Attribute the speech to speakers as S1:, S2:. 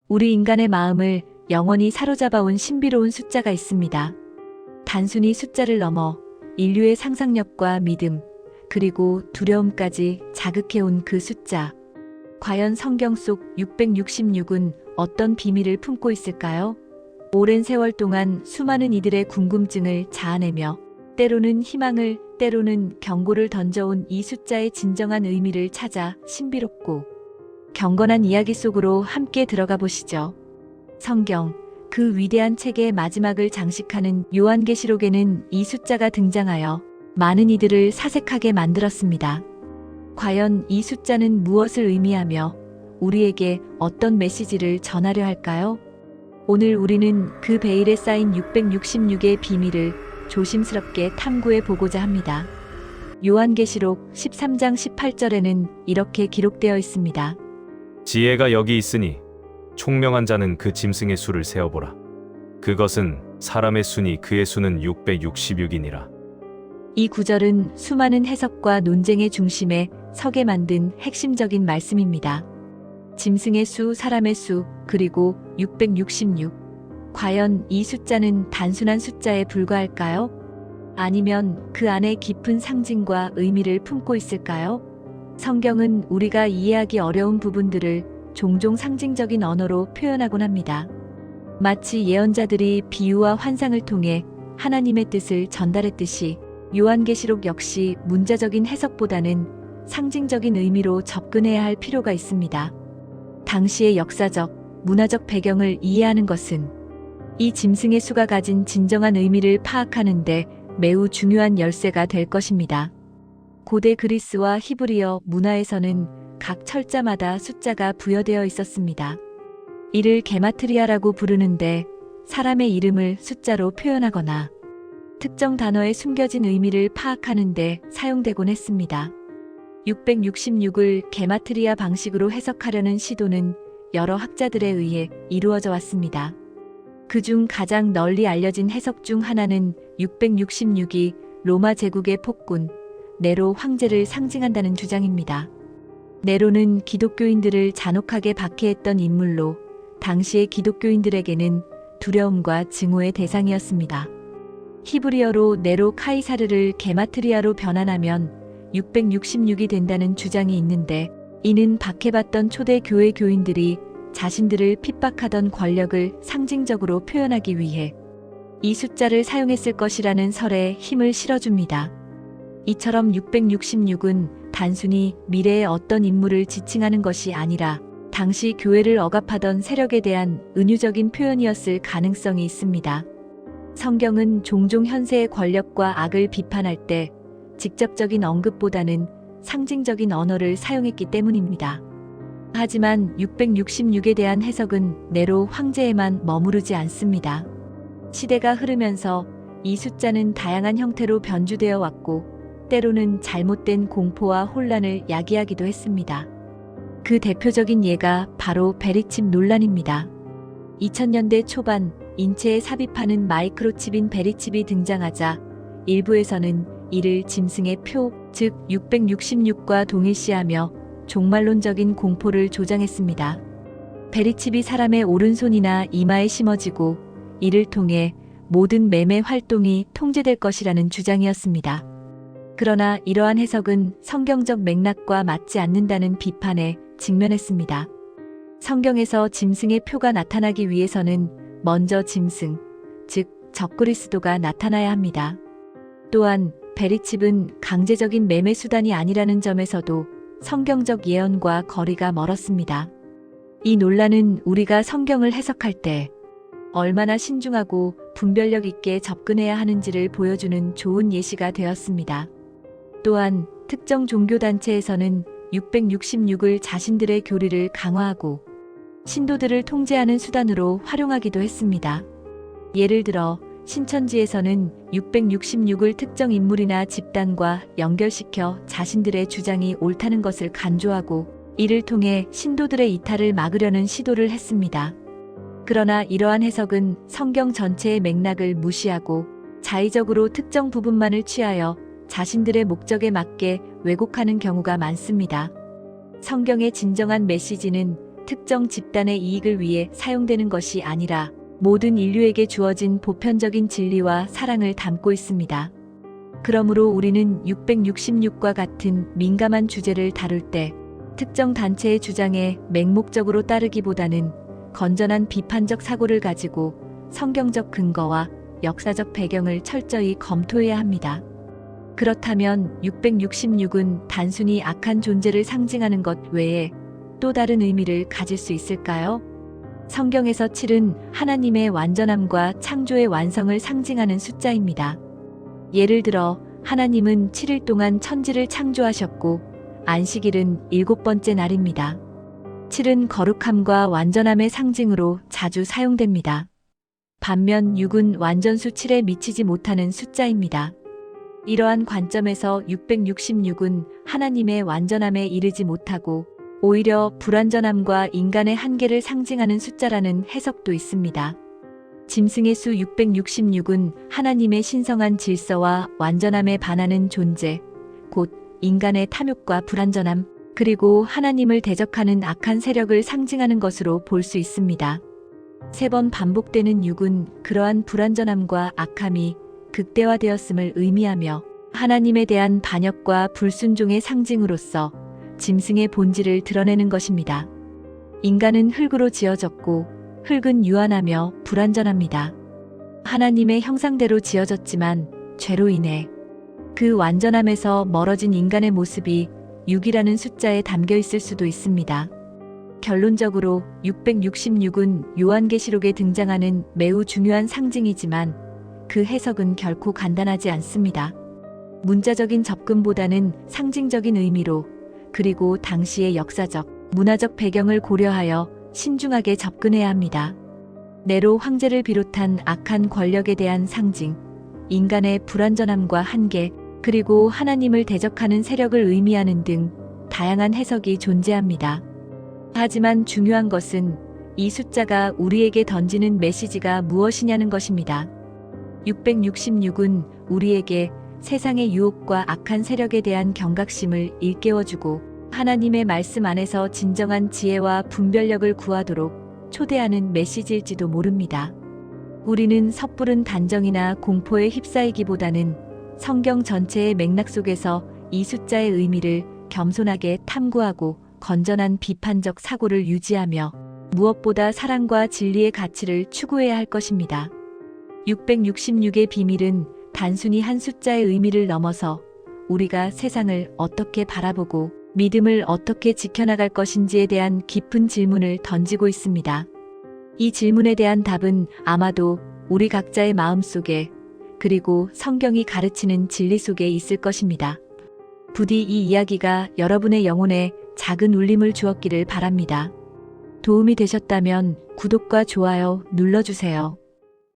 S1: 우리 인간의 마음을 영원히 사로잡아온 신비로운 숫자가 있습니다. 단순히 숫자를 넘어 인류의 상상력과 믿음, 그리고 두려움까지 자극해온 그 숫자. 과연 성경 속 666은 어떤 비밀을 품고 있을까요? 오랜 세월 동안 수많은 이들의 궁금증을 자아내며 때로는 희망을, 때로는 경고를 던져온 이 숫자의 진정한 의미를 찾아 신비롭고 경건한 이야기 속으로 함께 들어가 보시죠. 성경, 그 위대한 책의 마지막을 장식하는 요한계시록에는 이 숫자가 등장하여 많은 이들을 사색하게 만들었습니다. 과연 이 숫자는 무엇을 의미하며 우리에게 어떤 메시지를 전하려 할까요? 오늘 우리는 그 베일에 쌓인 666의 비밀을 조심스럽게 탐구해 보고자 합니다. 요한계시록 13장 18절에는 이렇게 기록되어 있습니다.
S2: 지혜가 여기 있으니 총명한 자는 그 짐승의 수를 세어보라. 그것은 사람의 수니 그의 수는 666이니라.
S1: 이 구절은 수많은 해석과 논쟁의 중심에 서게 만든 핵심적인 말씀입니다. 짐승의 수, 사람의 수, 그리고 666. 과연 이 숫자는 단순한 숫자에 불과할까요? 아니면 그 안에 깊은 상징과 의미를 품고 있을까요? 성경은 우리가 이해하기 어려운 부분들을 종종 상징적인 언어로 표현하곤 합니다. 마치 예언자들이 비유와 환상을 통해 하나님의 뜻을 전달했듯이 요한계시록 역시 문자적인 해석보다는 상징적인 의미로 접근해야 할 필요가 있습니다. 당시의 역사적, 문화적 배경을 이해하는 것은 이 짐승의 수가 가진 진정한 의미를 파악하는 데 매우 중요한 열쇠가 될 것입니다. 고대 그리스와 히브리어 문화에서는 각 철자마다 숫자가 부여되어 있었습니다. 이를 게마트리아라고 부르는데 사람의 이름을 숫자로 표현하거나 특정 단어의 숨겨진 의미를 파악하는 데 사용되곤 했습니다. 666을 게마트리아 방식으로 해석하려는 시도는 여러 학자들에 의해 이루어져 왔습니다. 그중 가장 널리 알려진 해석 중 하나는 666이 로마 제국의 폭군, 네로 황제를 상징한다는 주장입니다. 네로는 기독교인들을 잔혹하게 박해했던 인물로 당시의 기독교인들에게는 두려움과 증오의 대상이었습니다. 히브리어로 네로 카이사르를 게마트리아로 변환하면 666이 된다는 주장이 있는데, 이는 박해받던 초대 교회 교인들이 자신들을 핍박하던 권력을 상징적으로 표현하기 위해 이 숫자를 사용했을 것이라는 설에 힘을 실어줍니다. 이처럼 666은 단순히 미래의 어떤 인물을 지칭하는 것이 아니라 당시 교회를 억압하던 세력에 대한 은유적인 표현이었을 가능성이 있습니다. 성경은 종종 현세의 권력과 악을 비판할 때 직접적인 언급보다는 상징적인 언어를 사용했기 때문입니다. 하지만 666에 대한 해석은 네로 황제에만 머무르지 않습니다. 시대가 흐르면서 이 숫자는 다양한 형태로 변주되어 왔고, 때로는 잘못된 공포와 혼란을 야기하기도 했습니다. 그 대표적인 예가 바로 베리칩 논란입니다. 2000년대 초반 인체에 삽입하는 마이크로칩인 베리칩이 등장하자 일부에서는 이를 짐승의 표, 즉 666과 동일시하며 종말론적인 공포를 조장했습니다. 베리칩이 사람의 오른손이나 이마에 심어지고 이를 통해 모든 매매 활동이 통제될 것이라는 주장이었습니다. 그러나 이러한 해석은 성경적 맥락과 맞지 않는다는 비판에 직면했습니다. 성경에서 짐승의 표가 나타나기 위해서는 먼저 짐승, 즉 적그리스도가 나타나야 합니다. 또한 베리칩은 강제적인 매매 수단이 아니라는 점에서도 성경적 예언과 거리가 멀었습니다. 이 논란은 우리가 성경을 해석할 때 얼마나 신중하고 분별력 있게 접근해야 하는지를 보여주는 좋은 예시가 되었습니다. 또한 특정 종교단체에서는 666을 자신들의 교리를 강화하고 신도들을 통제하는 수단으로 활용하기도 했습니다. 예를 들어 신천지에서는 666을 특정 인물이나 집단과 연결시켜 자신들의 주장이 옳다는 것을 간주하고 이를 통해 신도들의 이탈을 막으려는 시도를 했습니다. 그러나 이러한 해석은 성경 전체의 맥락을 무시하고 자의적으로 특정 부분만을 취하여 자신들의 목적에 맞게 왜곡하는 경우가 많습니다. 성경의 진정한 메시지는 특정 집단의 이익을 위해 사용되는 것이 아니라 모든 인류에게 주어진 보편적인 진리와 사랑을 담고 있습니다. 그러므로 우리는 666과 같은 민감한 주제를 다룰 때 특정 단체의 주장에 맹목적으로 따르기보다는 건전한 비판적 사고를 가지고 성경적 근거와 역사적 배경을 철저히 검토해야 합니다. 그렇다면 666은 단순히 악한 존재를 상징하는 것 외에 또 다른 의미를 가질 수 있을까요? 성경에서 7은 하나님의 완전함과 창조의 완성을 상징하는 숫자입니다. 예를 들어 하나님은 7일 동안 천지를 창조하셨고 안식일은 7번째 날입니다. 7은 거룩함과 완전함의 상징으로 자주 사용됩니다. 반면 6은 완전수 7에 미치지 못하는 숫자입니다. 이러한 관점에서 666은 하나님의 완전함에 이르지 못하고 오히려 불완전함과 인간의 한계를 상징하는 숫자라는 해석도 있습니다. 짐승의 수 666은 하나님의 신성한 질서와 완전함에 반하는 존재, 곧 인간의 탐욕과 불완전함, 그리고 하나님을 대적하는 악한 세력을 상징하는 것으로 볼 수 있습니다. 3번 반복되는 6은 그러한 불완전함과 악함이 극대화되었음을 의미하며 하나님에 대한 반역과 불순종의 상징으로서 짐승의 본질을 드러내는 것입니다. 인간은 흙으로 지어졌고 흙은 유한하며 불완전합니다. 하나님의 형상대로 지어졌지만 죄로 인해 그 완전함에서 멀어진 인간의 모습이 6이라는 숫자에 담겨 있을 수도 있습니다. 결론적으로 666은 요한계시록에 등장하는 매우 중요한 상징이지만 그 해석은 결코 간단하지 않습니다. 문자적인 접근보다는 상징적인 의미로 그리고 당시의 역사적, 문화적 배경을 고려하여 신중하게 접근해야 합니다. 네로 황제를 비롯한 악한 권력에 대한 상징, 인간의 불완전함과 한계, 그리고 하나님을 대적하는 세력을 의미하는 등 다양한 해석이 존재합니다. 하지만 중요한 것은 이 숫자가 우리에게 던지는 메시지가 무엇이냐는 것입니다. 666은 우리에게 세상의 유혹과 악한 세력에 대한 경각심을 일깨워주고 하나님의 말씀 안에서 진정한 지혜와 분별력을 구하도록 초대하는 메시지일지도 모릅니다. 우리는 섣부른 단정이나 공포에 휩싸이기보다는 성경 전체의 맥락 속에서 이 숫자의 의미를 겸손하게 탐구하고 건전한 비판적 사고를 유지하며 무엇보다 사랑과 진리의 가치를 추구해야 할 것입니다. 666의 비밀은 단순히 한 숫자의 의미를 넘어서 우리가 세상을 어떻게 바라보고 믿음을 어떻게 지켜나갈 것인지에 대한 깊은 질문을 던지고 있습니다. 이 질문에 대한 답은 아마도 우리 각자의 마음 속에 그리고 성경이 가르치는 진리 속에 있을 것입니다. 부디 이 이야기가 여러분의 영혼에 작은 울림을 주었기를 바랍니다. 도움이 되셨다면 구독과 좋아요 눌러주세요.